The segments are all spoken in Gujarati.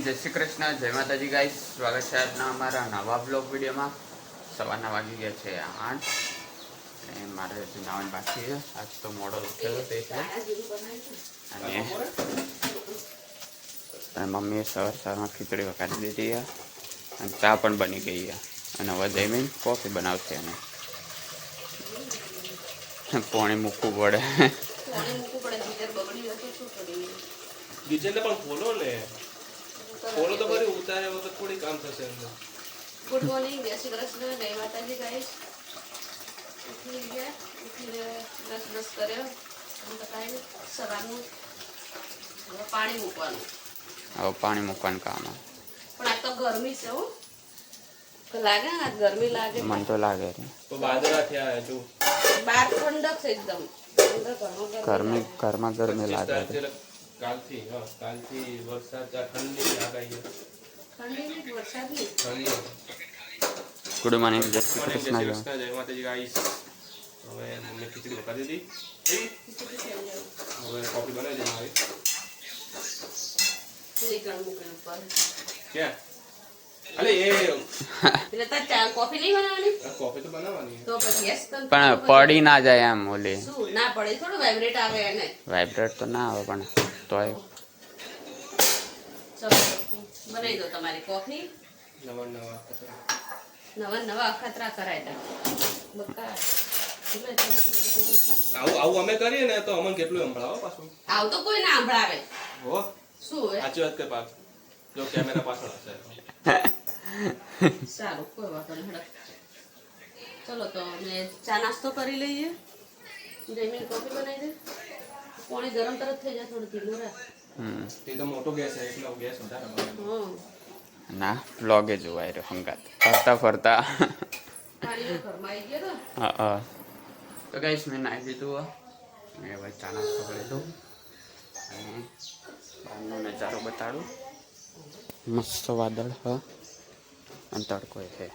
જય શ્રી કૃષ્ણ, જય માતાજી ગાઈસ. સ્વાગત છે આજના અમારા નવા બ્લોગ વિડીયોમાં. સવારના વાગી ગયા છે 8 અને મારે હજી નાવાનું બાકી છે. આજ તો મોડો ઉઠ્યો હતો એટલે. અને મમ્મીએ સવારમાં ખીચડી વઘારી દીધી છે અને ચા પણ બની ગઈ છે. અને હવે જમીન કોફી બનાવશે અને પાણી મૂકવું પડે. ગીજરને પણ ખોલો ને, ખોલો તો ફરી ઉતારે વખત થોડી કામ થશે અંદર. ગુડ મોર્નિંગ, જય શ્રી કૃષ્ણ, જય માતાજી ગાઈસ. ઉઠી ગયા, ઉઠીને બ્રશ કર્યો અને બતાવી સવારનું પાણી મૂકવાનું. હવે પાણી મૂકવાનું કામ. પણ આ તો ગરમી છે હો, લાગે ને? ગરમી લાગે. મને તો લાગે છે તો બાદરા થયા જો બહાર ઠંડક છે એકદમ, ઘરમાં ગરમી લાગે છે. કાલથી વરસાદ ઠંડી આગાહી. ઠંડી વરસાદની ઠંડી. ગુડ મોર્નિંગ, જય શ્રી જય કૃષ્ણ. શ્રી કૃષ્ણ, જય માતાજી ગાઈસ. હવે મમ્મી ખીચડી વઘારી દીધી. હવે કોફી બનાવી દે મારી. ક્યાં? અરે એ ચા કોફી નહીં બનાવવાની? કોફી તો બનાવવાની. તો પછી પણ પડી ના જાય એમ ઓલી. શું ના પડે? થોડું વાઇબ્રેટ આવે એને. વાઇબ્રેટ તો ના આવે પણ તોય. ચલો બનાવી દો તમારી કોફી. નવા અખતરા કરાય. આવું અમે કરીએ ને તો અમને કેટલું સંભળાવો પાછું. આવું તો કોઈ ના સંભળાવે. હો શું હે? સાચી વાત કે પાછું જો કેમેરા પાછળ હશે. સારું, કોઈ વાંધો નહીં. ચલો તો અમે ચા નાસ્તો કરી લઈએ. જમીન કોફી બનાવી દે. પાણી ગરમ તરત થઈ જાય, થોડું ધીમું રાખ. તે તો મોટો ગેસ છે એટલે ગેસ વધારે બને. ના વ્લોગે જોવાય રહ્યો હંગાત ફરતા ફરતા. પાણી ઘરમાં આવી ગયો તો. હા તો ગાઈસ મેં નાહી દીધું. મેં હવે ચા નાસ્તો કરી લીધો અને બહારનો નજારો બતાડું. મસ્ત વાદળ હ અને તડકો છે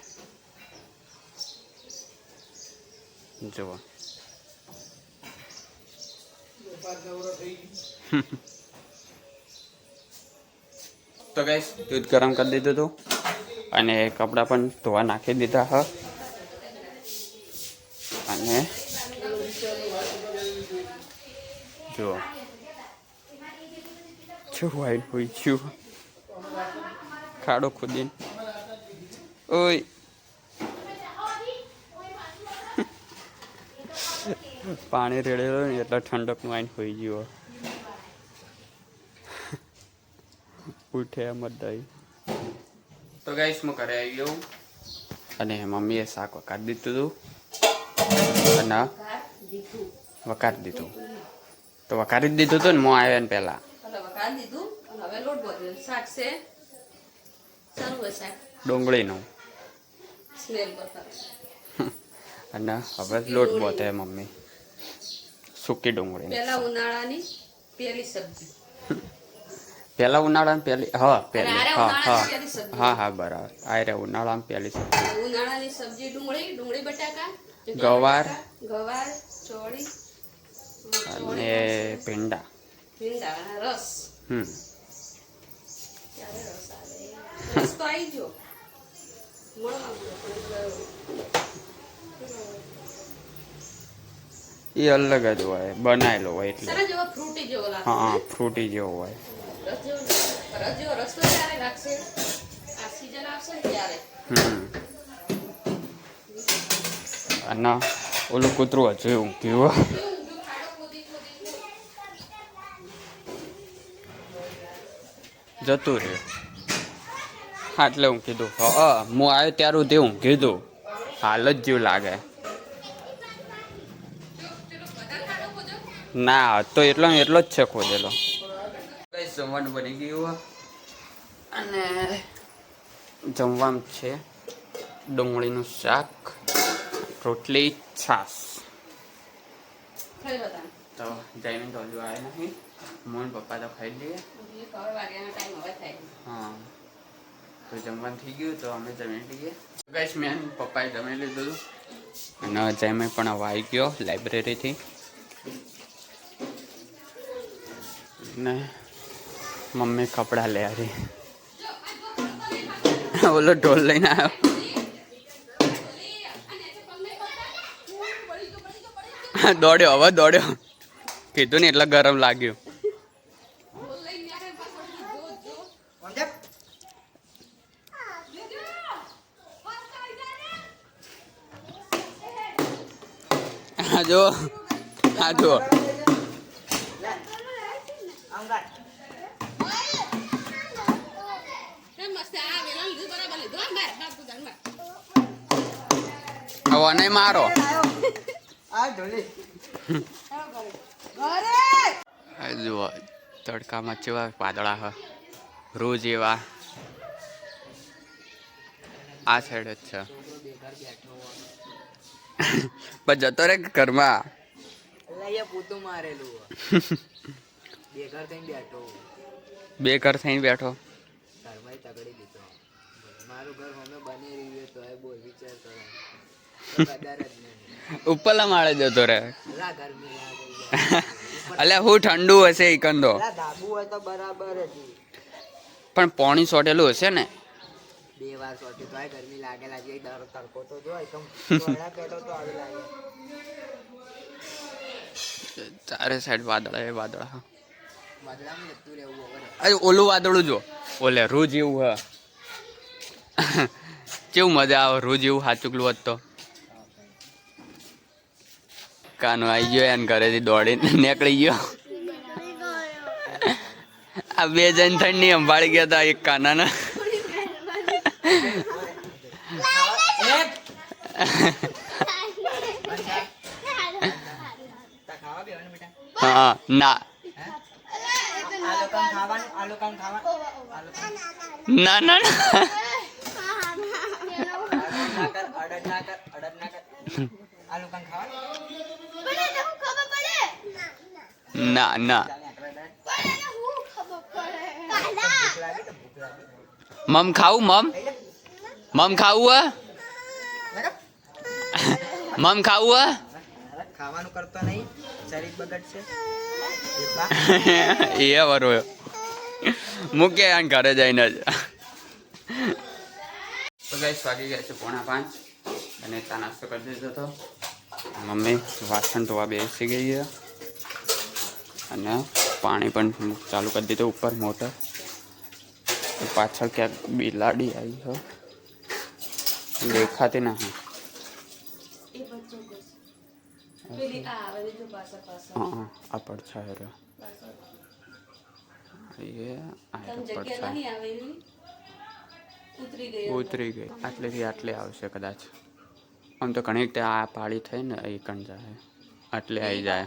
જુઓ. તો ગાઈસ દૂધ ગરમ કરી દીધું હતું અને કપડાં પણ ધોવા નાખી દીધા હ. અને જુઓ શું વાઈટ હોય છું ખાડો ખોદીને. ઓય પાણી રેડેલું ને એટલે ઠંડકનું આઈને હોઈ ગયો. ઉઠે એમ જ દઈ. તો ગાઈસ હું ઘરે આવી ગયો અને મમ્મીએ શાક વઘારી દીધું હતું અને વઘારી દીધું તો વઘારી જ દીધું હતું ને હું આવ્યો ને પહેલા. વઘારી દીધું અને હવે લોટ બોલ્યો. શાક છે સારું હોય શાક. ડુંગળીનું સ્મેલ બતાવે. અને હવે લોટ બોતે મમ્મી સૂકી ડુંગળી. પહેલા ઉનાળાની પહેલી સબ્જી. પહેલા ઉનાળામાં પહેલી પહેલી ઉનાળાની સબ્જી. હા બરાબર. આ રે ઉનાળામાં પહેલી સબ્જી. ઉનાળાની સબ્જી ડુંગળી બટાકા, ગવાર, ચોળી અને ભીંડા અને રસ. ક્યારે રસ આવે? રસ તો આવી ગયો. એ અલગ જ હોય, બનાવેલો હોય એટલે. સરસ જેવો ફ્રૂટી જેવો લાગે. હા ફ્રૂટી જેવો હોય. રસ જેવો રસ તો ત્યારે લાગશે આ સીઝન આવશે ને ત્યારે. અને ઓલું કૂતરું હજુ એવું કેવું જતું રહ્યું. હા એટલે હું કીધું હું આવ્યો ત્યારે હું હું કીધું હાલ જ જેવું લાગે. ના તો એટલો જ છે ખોદેલો. કઈ જમવાનું બની ગયું અને જમવાનું છે ડુંગળીનું શાક, રોટલી, છાશ. તો જમીન તો હજુ આવે નહીં. મોન પપ્પા તો ખાઈ લઈએ. હા તો જમવાનું થઈ ગયું તો અમે જમી લઈએ. ગાઈસ મેં પપ્પાએ જમી લીધું અને જમી પણ હવે આવી ગયો લાઇબ્રેરીથી. ને મમ્મી કપડાં લે આવી. ઓલો ઢોલ લઈને આવ્યો. દોડ્યો હવે દોડ્યો. કીધું ને એટલે ગરમ લાગ્યું. આ જો આ જો હવે મારો જુઓ તડકામાં કેવા વાદળા હ રોજ એવા આ સાઈડ જ છે. પણ જતો રે ઘરમાં બે ઘર થઈને બેઠો. ઉપરલા માળે જતો રે. અલ્યા હું ઠંડુ હશે એકંદો પણ પાણી સોટેલું હશે ને. 2 વાર સોટી તો ગરમી લાગે લાગે તડકો તો જો એકદમ પેલો તો આવી લાગે. ચારે સાઈડ વાદળા એ વાદળા. વાદળામાં જતું રહેવું હવે. અરે ઓલું વાદળું જો ઓલે રોજ એવું હ કેવું મજા આવે રોજ એવું હાચુકલું હોત તો. કાનો આવી ગયો એને ઘરેથી દોડીને નીકળી ગયો. આ બે જણ થઈને સંભાળી ગયા હતા એક કાનાને. હા ના ના ના ના ના મમ ખાવું મમ ખાવું મમ ખાવું ખાવાનું કરતો નહીં શરીર બગડશે. એ બરોબર મૂકે ઘરે જઈને જ. તો ગાઈસ વાગી ગયા છે 4:45 અને ચા નાસ્તો કરી દીધો હતો. મમ્મી વાસણ ધોવા બેસી ગઈ છે અને પાણી પણ ચાલુ કરી દીધું ઉપર મોટર. પાછળ ક્યાંક બિલાડી આવી છે દેખાતી ના. હા આ પડછાયો રહ્યો. ઉતરી ગઈ આટલેથી આટલે આવશે કદાચ. આમ તો ઘણી આ પાળી થઈ ને એ કણ જાય આટલે આવી જાય.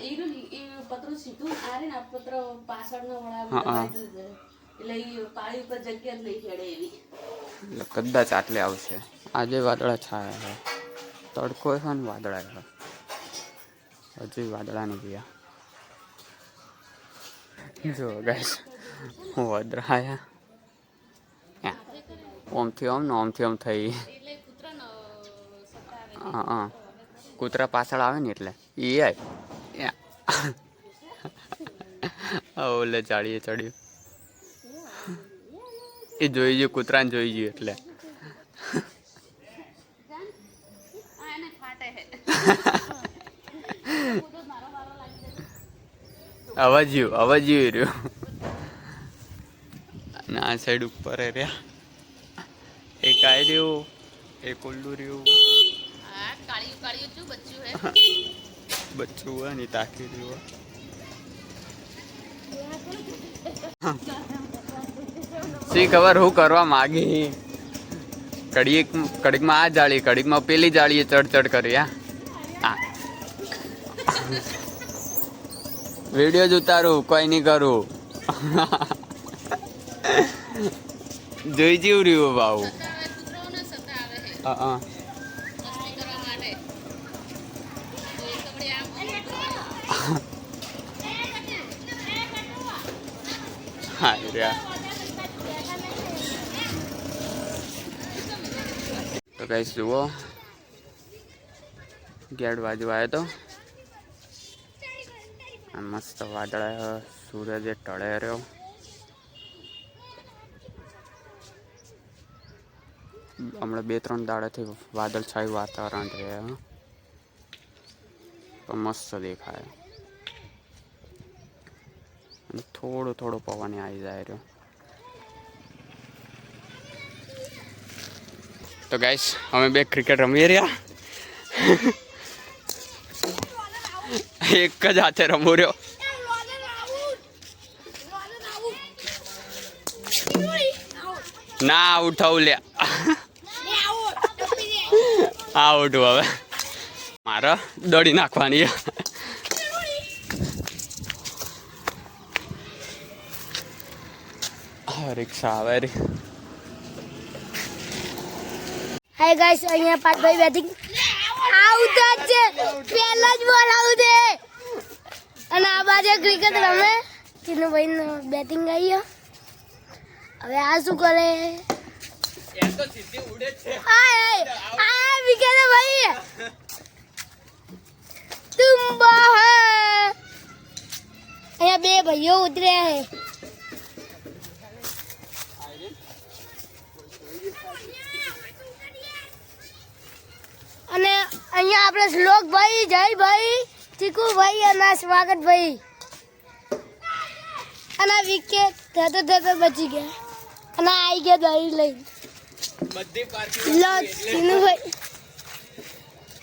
કદાચ આટલે આવશે. આજે વાદળા છાયા છે તડકો છે ને વાદળા છે. હજી વાદળા નહીં ગયા. જો ગાઈસ વાદળા આયા ઓમથી આમ ને ઓમથી આમ થઈ. હા કૂતરા પાછળ આવે ને એટલે એ ઓલે ચાળીએ ચડ્યું એ જોઈ ગયું કૂતરાને જોઈ ગયું એટલે અવાજ્યું રહ્યું. અને આ સાઈડ ઉપર રહ્યા એક આઈ રહ્યું એક ઉલ્લું રહ્યું. બચ્ચું હોય ને તાકી રહ્યું. શી ખબર હું કરવા માગી. કડીકમાં આ જાળી કડીકમાં પેલી જાળીએ ચડ કરી. હા વિડીયો જ ઉતારું કોઈ નહીં કરું. જોઈ જેવું રહ્યું ભાવ. હા રહ્યા તો ગાઈસ જુઓ ગેટ બાજુ આવ્યો તો મસ્ત વાદળા સૂરજ ટળે રહ્યો. હમણાં 2-3 દાડાથી વાદળછાયું વાતાવરણ રહે હં. પણ મસ્ત દેખાય અને થોડો થોડો પવન આવી જાય રહ્યો. તો ગાઈસ અમે બે ક્રિકેટ રમી રહ્યા. એક જ હાથે રમવું રહ્યો. ના ઉઠાવું લ્યા. હા ઉઠું હવે મારે દોડી નાખવાની. રિક્ષા આવે રી. હાય ગાઈસ, અહીંયા પાર્થભાઈ બેટિંગ આઉટ જ છે. પહેલા જ બોલ આઉટ છે અને આ બાજુ ક્રિકેટ રમે. ચિનુભાઈ બેટિંગ આવી. હવે આ શું કરે? આ વિકેટ ભાઈ તુમ બહાર. અહીંયા બે ભાઈઓ ઉતર્યા હે. અને અહીંયા આપણે શ્લોકભાઈ, જયભાઈ, ચીકુભાઈ અને સ્વાગતભાઈ. અને આ વિકેટ થતો થતો બચી ગયા અને આવી ગયા દહીં લઈ.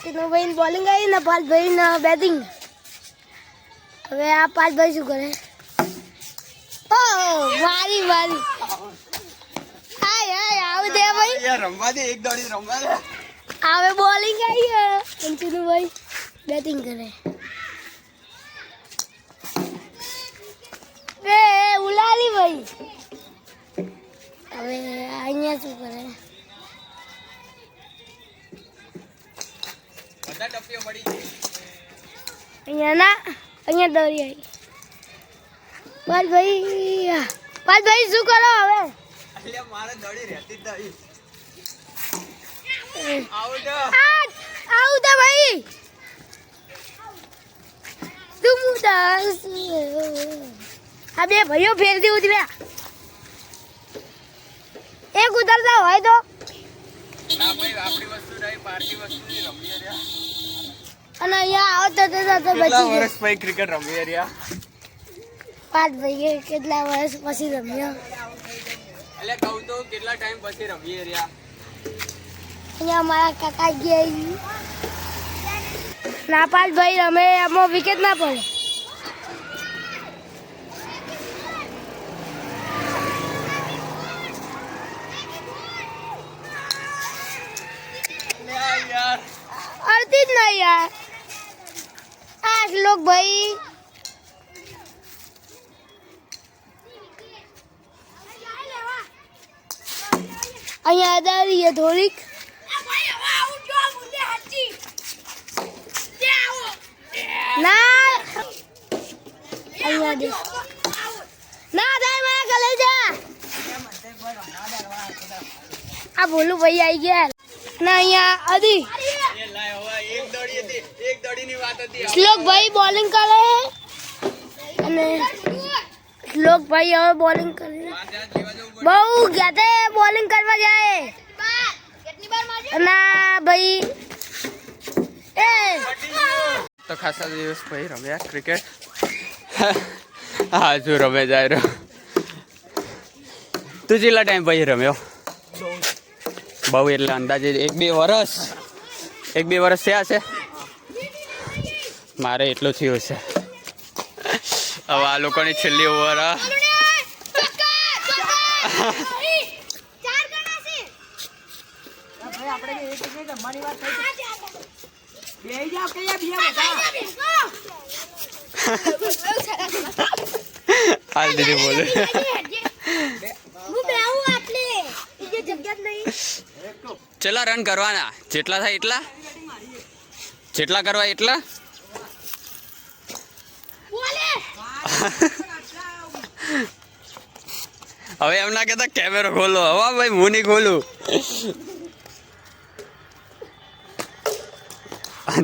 ચીનુભાઈ બોલિંગ આવી ને પાર્થભાઈ બેટિંગ. હવે આ પાર્થભાઈ શું કરે? ઓહ વારી વારી. હાય હાય આવું દે ભાઈ. રમવા દે, એક દોડી રમવા દે. હવે બોલિંગ આવી અને ચીનુભાઈ બેટિંગ કરે. બે ઉલાલી ભાઈ. હવે અહીંયા શું કરે? અહીંયા ના, અહીંયા દોરી આવી. પાર્થભાઈ શું કરો હવે? મારે દોડી રહેતી જ નહીં. આઉટ ભાઈ. તું ઉદાસ. આ બે ભાઈઓ ફેરથી ઉતર્યા. એક ઉતરતા હોય તો ના ભાઈ આપણી વસ્તુ નહીં, પાર્ટી વસ્તુ નહીં. રમી રહ્યા અને અહીંયા આવતા થતા બચી ગયા. વર્ષ પછી ક્રિકેટ રમી રહ્યા. પાર્થભાઈ કેટલા વર્ષ પછી રમ્યો. એટલે કહું તો કેટલા ટાઈમ પછી રમી રહ્યા. અહીંયા મારા કાકા ગયા. ના પાર્થભાઈ રમે એમાં વિકેટ ના પડે. અડતી જ નહીં યાર. આ શ્લોક ભાઈ અહીંયા અદારી થોડીક. ના અહીંયા દે. ના જાય મારા ગલે જા. આ ભોલું ભાઈ આવી ગયા. ના અહીંયા અદી શ્લોકભાઈ બોલિંગ કરે અને શ્લોકભાઈ હવે બોલિંગ કરે. બહુ ગયા બોલિંગ કરવા જાય ના ભાઈ. એ તો ખાસા દિવસ પછી રમ્યા ક્રિકેટ. હા જો રમે જાય રહ્યો. તું કેટલા ટાઈમ પછી રમ્યો? બહુ એટલે અંદાજે 1-2 વર્ષ થયા છે. મારે એટલું થયું છે. હવે આ લોકોની છેલ્લી ઓવર. હાલ દીદી બોલે. ચલા રન કરવાના જેટલા થાય એટલા. જેટલા કરવા એટલા. હવે એમ ના કહેતા કેમેરો ખોલો. હવે ભાઈ હું નહીં ખોલું.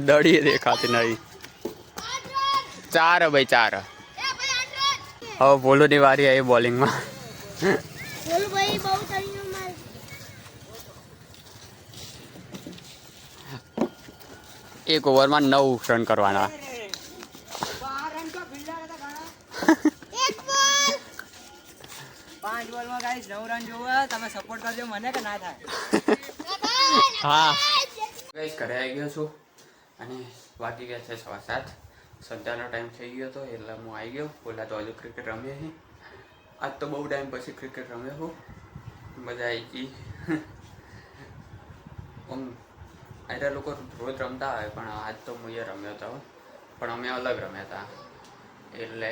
દડીએ દેખાતી નહીં. 4 ભાઈ 4. હવે બોલોની વારી આવી બોલિંગમાં. એક ઓવરમાં 9 રન કરવાના. 5 બોલમાં ગાઈસ 9 રન જોવા. તમે સપોર્ટ કરજો મને કે ના થાય. હા ગાઈસ ઘરે આવી ગયો છું અને વાગી ગયા છે 7:15. સંધ્યાનો ટાઈમ થઈ ગયો હતો એટલે હું આવી ગયો. ઓલા તો હજુ ક્રિકેટ રમીએ છીએ. આજ તો બહુ ટાઈમ પછી ક્રિકેટ રમ્યો હું. મજા આવી ગઈ. આટલા લોકો રોજ રમતા હોય પણ આજ તો હું એ રમ્યો હતો પણ અમે અલગ રમ્યા હતા એટલે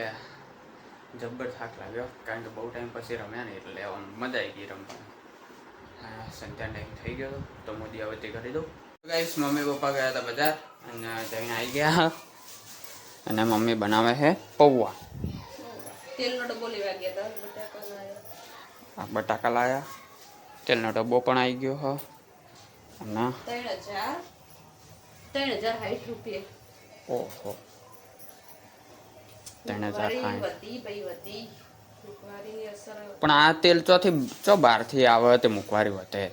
જબ્બર થાક લાગ્યો કારણ કે બહુ ટાઈમ પછી રમ્યા ને એટલે મજા આવી ગઈ રમવાની. સંધ્યા ટાઈમ થઈ ગયો તો હું દિયાવતી કરી દઉં. ગાઈસ મમ્મી પપ્પા ગયા હતા બજાર અને જઈને આવી ગયા અને મમ્મી બનાવે છે પૌવા. તેલનો ડબ્બો લેવા ગયા હતા, બટાકા લાયા. આ બટાકા લાયા, તેલનો ડબ્બો પણ આવી ગયો હ અને 3,060 રૂપિયા. ઓહો 3,060. પણ આ તેલ ચો બહારથી આવે તે મૂકવારી વધે.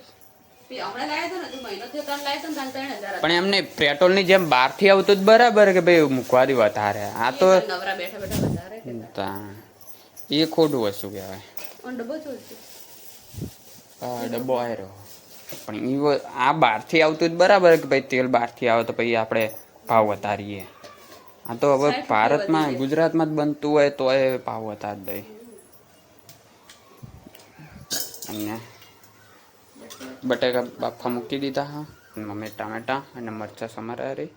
પણ એમને પેટ્રોલની જેમ બહારથી આવતું જ બરાબર કે ભાઈ મૂકવારી વધારે. આ તો એ ખોટું વસ્તુ કહેવાય. ડબ્બો આવ્યો પણ આ બહારથી આવતું જ બરાબર કે ભાઈ તેલ બહારથી આવે તો પછી આપણે ભાવ વધારીએ. આ તો હવે ભારતમાં ગુજરાતમાં જ બનતું હોય તો એ ભાવ વધાર દે. અને બટાકા બાફા મૂકી દીધા હા. મમ્મી ટામેટા અને મરચાં સમારા રહી.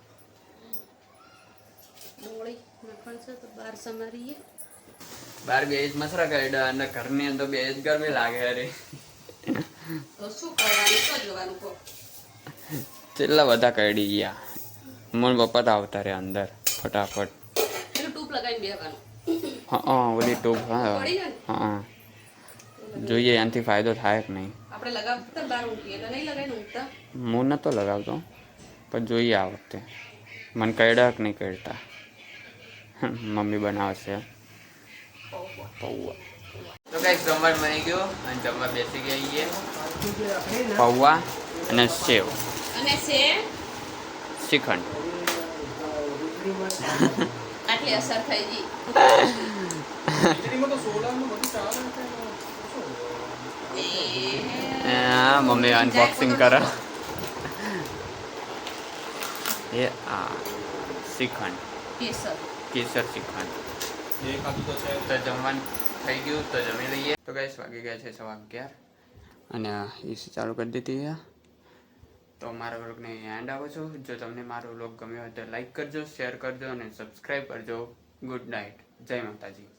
બાર બે જ મસરા કાઢ્યા અને ઘરની અંદર બે જ ગરમી લાગે અરે. કેટલા બધા કાઢી ગયા. મન પપ્પા તો આવતા રહ્યા અંદર ફટાફટ. હા ઓલી ટૂબ હા હા જોઈએ એનાથી ફાયદો થાય કે નહીં. હું નતો લગાવતો પણ જોઈએ આ વખતે મને કાઢ્યા કે નહીં કાઢતા. મમ્મી બનાવશે પૌવા. તો કઈ જમવા બની ગયો અને જમવા બેસી ગયા પૌવા અને સેવ શ્રીખંડ. આટલી અસર થઈ ગઈ. મમ્મી અનબોક્સિંગ કરે એ આ શ્રીખંડ કેસર શ્રીખંડ. તો જમવાનું થઈ ગયું તો જમી લઈએ. તો ગાઈસ વાગી ગયા છે 11:15 અને એસી ચાલુ કરી દીધી. તો મારા વ્લોગને એન્ડ આવો છો. જો તમને મારો વ્લોગ ગમ્યો હોય તો લાઈક કરજો, શેર કરજો અને સબસ્ક્રાઈબ કરજો. Good night. જય માતાજી.